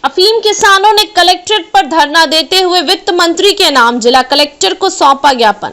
अफीम किसानों ने कलेक्ट्रेट पर धरना देते हुए वित्त मंत्री के नाम जिला कलेक्टर को सौंपा ज्ञापन।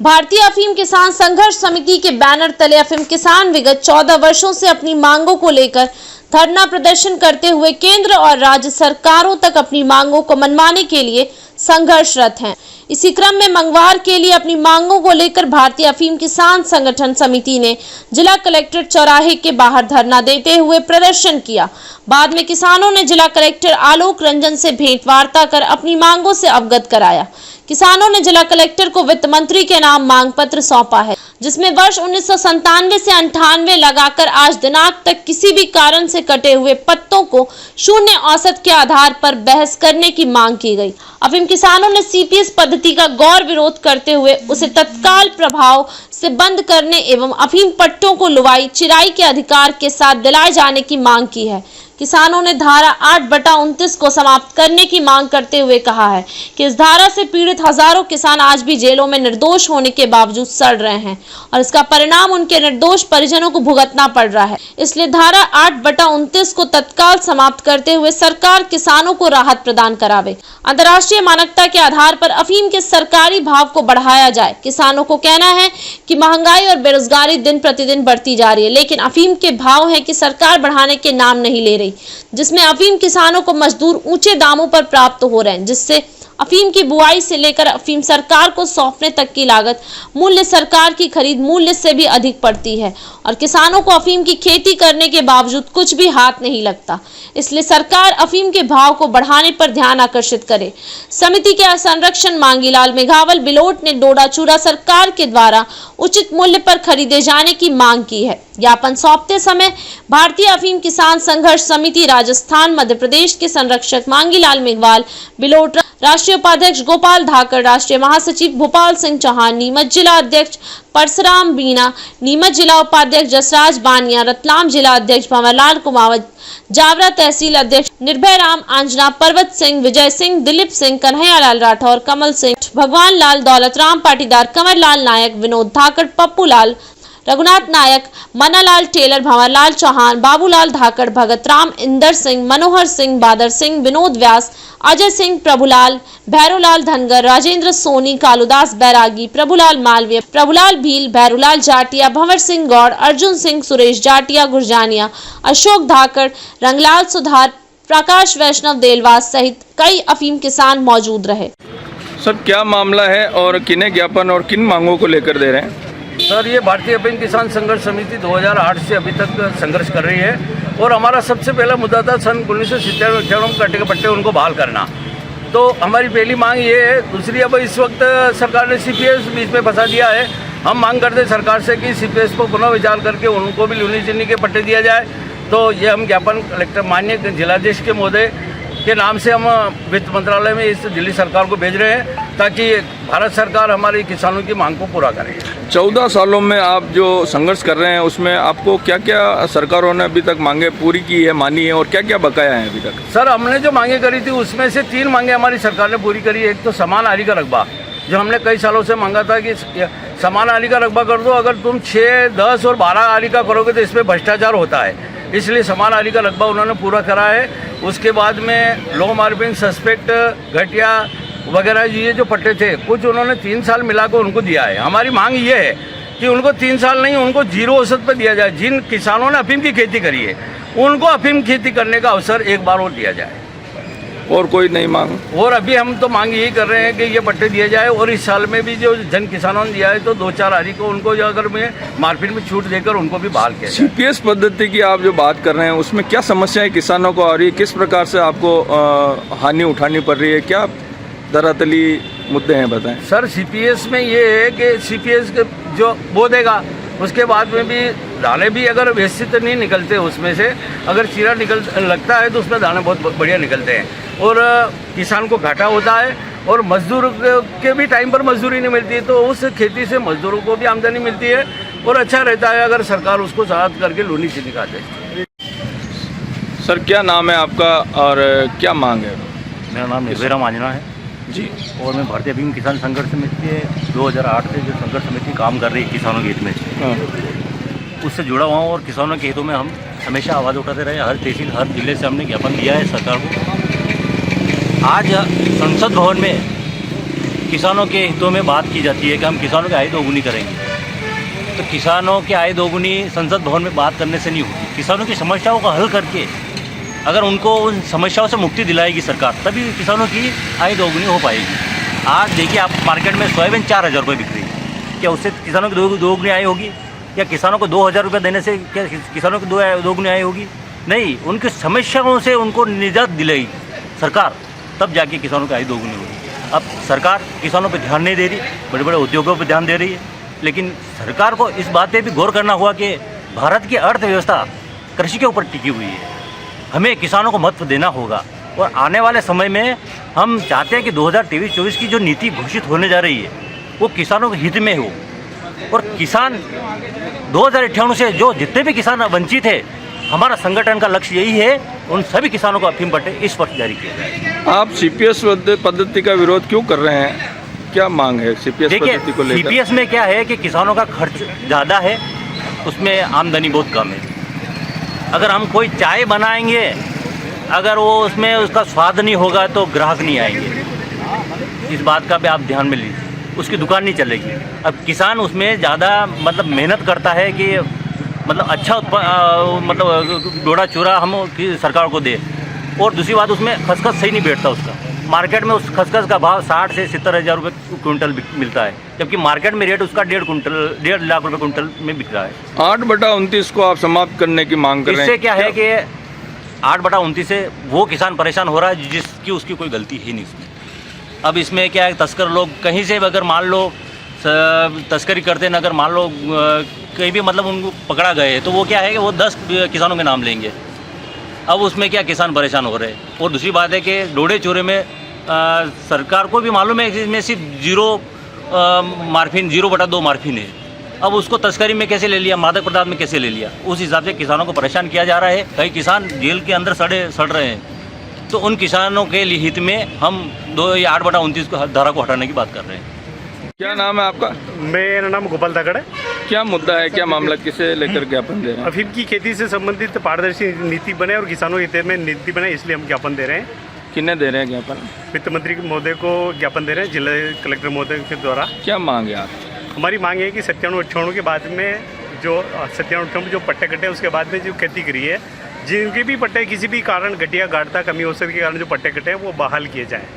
भारतीय अफीम किसान संघर्ष समिति के बैनर तले अफीम किसान विगत 14 वर्षों से अपनी मांगों को लेकर धरना प्रदर्शन करते हुए केंद्र और राज्य सरकारों तक अपनी मांगों को मनवाने के लिए संघर्षरत हैं। इसी क्रम में मंगलवार के लिए अपनी मांगों को लेकर भारतीय अफीम किसान संगठन समिति ने जिला कलेक्ट्रेट चौराहे के बाहर धरना देते हुए प्रदर्शन किया। बाद में किसानों ने जिला कलेक्टर आलोक रंजन से भेंट वार्ता कर अपनी मांगों से अवगत कराया। किसानों ने जिला कलेक्टर को वित्त मंत्री के नाम मांग पत्र सौंपा है, जिसमें वर्ष 1997 से 98 लगाकर आज दिनांक तक किसी भी कारण से कटे हुए पत्तों को शून्य औसत के आधार पर बहस करने की मांग की गई। अफीम किसानों ने सीपीएस पद्धति का गौर विरोध करते हुए उसे तत्काल प्रभाव से बंद करने एवं अफीम पट्टों को लुवाई चिराई के अधिकार के साथ दिलाए जाने की मांग की है। किसानों ने धारा 8/29 को समाप्त करने की मांग करते हुए कहा है कि इस धारा से पीड़ित हजारों किसान आज भी जेलों में निर्दोष होने के बावजूद सड़ रहे हैं और इसका परिणाम उनके निर्दोष परिजनों को भुगतना पड़ रहा है। इसलिए धारा 8/29 को तत्काल समाप्त करते हुए सरकार किसानों को राहत प्रदान करावे। अंतर्राष्ट्रीय मानकता के आधार पर अफीम के सरकारी भाव को बढ़ाया जाए। किसानों को कहना है कि महंगाई और बेरोजगारी दिन प्रतिदिन बढ़ती जा रही है, लेकिन अफीम के भाव है कि सरकार बढ़ाने के नाम नहीं ले रही, जिसमें अफीम किसानों को मजदूर ऊंचे दामों पर प्राप्त हो रहे हैं, जिससे अफीम की बुआई से लेकर अफीम सरकार को सौंपने तक की लागत मूल्य सरकार की खरीद मूल्य से भी अधिक पड़ती है और किसानों को अफीम की खेती करने के बावजूद कुछ भी हाथ नहीं लगता। इसलिए सरकार अफीम के भाव को बढ़ाने पर ध्यान आकर्षित करे। समिति के संरक्षण मांगीलाल मेघावल बिलोट ने डोडा चूरा सरकार के द्वारा उचित मूल्य पर खरीदे जाने की मांग की है। ज्ञापन सौंपते समय भारतीय अफीम किसान संघर्ष समिति राजस्थान मध्य प्रदेश के संरक्षक मांगीलाल मेघवाल बिलोट, राष्ट्रीय उपाध्यक्ष गोपाल धाकड़, राष्ट्रीय महासचिव भोपाल सिंह चौहान, नीमच जिला अध्यक्ष परसराम बीना, नीमच जिला उपाध्यक्ष जसराज बानिया, रतलाम जिला अध्यक्ष भंवरलाल कुमावत, जावरा तहसील अध्यक्ष निर्भय राम आंजना, पर्वत सिंह, विजय सिंह, दिलीप सिंह, कन्हैयालाल राठौर, कमल सिंह, भगवान लाल, दौलत राम पाटीदार, कंवरलाल नायक, विनोद धाकड़, पप्पू लाल, रघुनाथ नायक, मनालाल टेलर, भंवरलाल चौहान, बाबूलाल धाकड़, भगत राम, इंदर सिंह, मनोहर सिंह, बादर सिंह, विनोद व्यास, अजय सिंह, प्रभुलाल, भैरूलाल धनगर, राजेंद्र सोनी, कालूदास बैरागी, प्रभुलाल मालवीय, प्रभुलाल भील, भैरूलाल जाटिया, भंवर सिंह गौड़, अर्जुन सिंह, सुरेश जाटिया गुरजानिया, अशोक धाकड़, रंगलाल सुधार, प्रकाश वैष्णव देलवास सहित कई अफीम किसान मौजूद रहे। सर, क्या मामला है और किन्हें ज्ञापन और किन मांगों को लेकर दे रहे हैं? सर, ये भारतीय अफीम किसान संघर्ष समिति 2008 से अभी तक संघर्ष कर रही है और हमारा सबसे पहला मुद्दा था सन 1997 कटे के पट्टे उनको बहाल करना। तो हमारी पहली मांग ये है। दूसरी, अब इस वक्त सरकार ने सीपीएस बीच में फंसा दिया है। हम मांग करते हैं सरकार से कि सीपीएस को पुनः विचार करके उनको भी लूनी चीनी के पट्टे दिया जाए। तो ये हम ज्ञापन कलेक्टर माननीय जिलाधीश के महोदय के नाम से हम वित्त मंत्रालय में इस दिल्ली सरकार को भेज रहे हैं ताकि भारत सरकार हमारे किसानों की मांग को पूरा करे। 14 सालों में आप जो संघर्ष कर रहे हैं उसमें आपको क्या क्या सरकारों ने अभी तक मांगे पूरी की है, मानी है, और क्या क्या बकाया है अभी तक? सर, हमने जो मांगे करी थी उसमें से 3 मांगे हमारी सरकार ने पूरी करी है। एक तो समान आरी का रकबा, जो हमने कई सालों से मांगा था कि समान आरी का रकबा कर दो। अगर तुम 6, 10 और 12 आरी का करोगे तो इसमें भ्रष्टाचार होता है, इसलिए समान आरी का रकबा उन्होंने पूरा करा है। उसके बाद में लो मार्जिन, सस्पेक्ट, घटिया वगैरह ये जो पट्टे थे कुछ उन्होंने 3 साल मिलाकर उनको दिया है। हमारी मांग ये है कि उनको 3 साल नहीं, उनको 0 औसत पर दिया जाए। जिन किसानों ने अफीम की खेती करी है उनको अफीम खेती करने का अवसर एक बार और दिया जाए। और कोई नहीं मांग? और अभी हम तो मांग यही कर रहे हैं कि ये पट्टे दिए जाए और इस साल में भी जो जन किसानों ने दिया है तो 2-4 आरी को उनको जो अगर में मार्केट में छूट देकर उनको भी बहाल किया। सीपीएस पद्धति की आप जो बात कर रहे हैं उसमें क्या समस्याएं किसानों को आ रही है? किस प्रकार से आपको हानि उठानी पड़ रही है? क्या दरातली मुद्दे हैं, बताएं। सर, सीपीएस में ये है कि सीपीएस जो बो देगा उसके बाद में भी दाने भी अगर व्यवस्थित नहीं निकलते, उसमें से अगर चीरा लगता है तो उसमें दाने बहुत बढ़िया निकलते हैं और किसान को घाटा होता है और मजदूर के भी टाइम पर मजदूरी नहीं मिलती है। तो उस खेती से मजदूरों को भी आमदनी मिलती है और अच्छा रहता है अगर सरकार उसको साथ करके लूनी चीनी खाते। सर, क्या नाम है आपका और क्या मांग है? मेरा नाम निर्भय राम आंजना है जी, और मैं भारतीय अफीम किसान संघर्ष समिति 2008 से जो संघर्ष समिति काम कर रही है किसानों के हित में, उससे जुड़ा हुआ हूँ और किसानों के हितों में हम हमेशा आवाज़ उठाते रहे। हर तहसील, हर जिले से हमने ज्ञापन दिया है सरकार को आज संसद भवन में किसानों के हितों में बात की जाती है कि हम किसानों की आय दोगुनी करेंगे। तो किसानों की आय दोगुनी संसद भवन में बात करने से नहीं होगी। किसानों की समस्याओं का हल करके अगर उनको उन समस्याओं से मुक्ति दिलाएगी सरकार, तभी किसानों की आय दोगुनी हो पाएगी। आज देखिए आप मार्केट में सोयाबीन 4,000 रुपये बिक रही है, क्या उससे किसानों की दोगुनी आय होगी? या किसानों को 2,000 रुपये देने से क्या किसानों की दोगुनी आय होगी? नहीं, उनकी समस्याओं से उनको निजात दिलाएगी सरकार, तब जाके किसानों की आय दोगुनी होगी। अब सरकार किसानों पर ध्यान नहीं दे रही, बड़े बड़े उद्योगों पर ध्यान दे रही है, लेकिन सरकार को इस बात पे भी गौर करना होगा कि भारत की अर्थव्यवस्था कृषि के ऊपर टिकी हुई है। हमें किसानों को महत्व देना होगा और आने वाले समय में हम चाहते हैं कि 2023-24 की जो नीति घोषित होने जा रही है वो किसानों के हित में हो। और किसान 2058 से जो जितने भी किसान वंचित है, हमारा संगठन का लक्ष्य यही है उन सभी किसानों को अफीम पट्टे इस वक्त जारी किया जाए। आप सीपीएस पद्धति का विरोध क्यों कर रहे हैं? क्या मांग है सीपीएस पद्धति को लेकर? सीपीएस में क्या है कि किसानों का खर्च ज़्यादा है, उसमें आमदनी बहुत कम है। अगर हम कोई चाय बनाएंगे, अगर वो उसमें उसका स्वाद नहीं होगा तो ग्राहक नहीं आएंगे। इस बात का भी आप ध्यान में लीजिए, उसकी दुकान नहीं चलेगी। अब किसान उसमें ज़्यादा मतलब मेहनत करता है कि मतलब अच्छा मतलब डोडा चूरा हम सरकार को दे, और दूसरी बात उसमें खसखस सही नहीं बैठता उसका। मार्केट में उस खसखस का भाव 60 से 70,000 रुपये क्विंटल मिलता है, जबकि मार्केट में रेट उसका 1.5 लाख रुपये क्विंटल में बिक रहा है। 8/29 को आप समाप्त करने की मांग कर रहे हैं। इससे क्या है कि 8/29 से वो किसान परेशान हो रहा है जिसकी उसकी कोई गलती ही नहीं इसमें। अब इसमें क्या है, तस्कर लोग कहीं से अगर मान लो तस्करी करते हैं, अगर मान लो कहीं भी मतलब उनको पकड़ा गए तो वो क्या है कि वो 10 किसानों के नाम लेंगे। अब उसमें क्या किसान परेशान हो रहे हैं। और दूसरी बात है कि डोडे चोरे में सरकार को भी मालूम है कि इसमें सिर्फ 0/2 मार्फिन है। अब उसको तस्करी में कैसे ले लिया, मादक पदार्थ में कैसे ले लिया, उस हिसाब से किसानों को परेशान किया जा रहा है। कई किसान जेल के अंदर सड़ रहे हैं। तो उन किसानों के हित में हम 8/29 को धारा को हटाने की बात कर रहे हैं। क्या नाम है आपका? मेरा नाम गोपाल धाकड़ है। क्या मुद्दा है, क्या मामला, किसे लेकर ज्ञापन दे रहे हैं? अफीम की खेती से संबंधित पारदर्शी नीति बने और किसानों के हित में नीति बने, इसलिए हम ज्ञापन दे रहे हैं। किन्हें दे रहे हैं ज्ञापन? वित्त मंत्री महोदय को ज्ञापन दे रहे हैं, जिला कलेक्टर महोदय के द्वारा। क्या मांग है आप? हमारी मांग है कि 97-98 के बाद में जो 97-98 जो पट्टे कटे उसके बाद में जो खेती करी है, जिनके भी पट्टे किसी भी कारण घटिया गाढ़ता कमी औसत के कारण जो पट्टे कटे हैं वो बहाल किए जाएँ।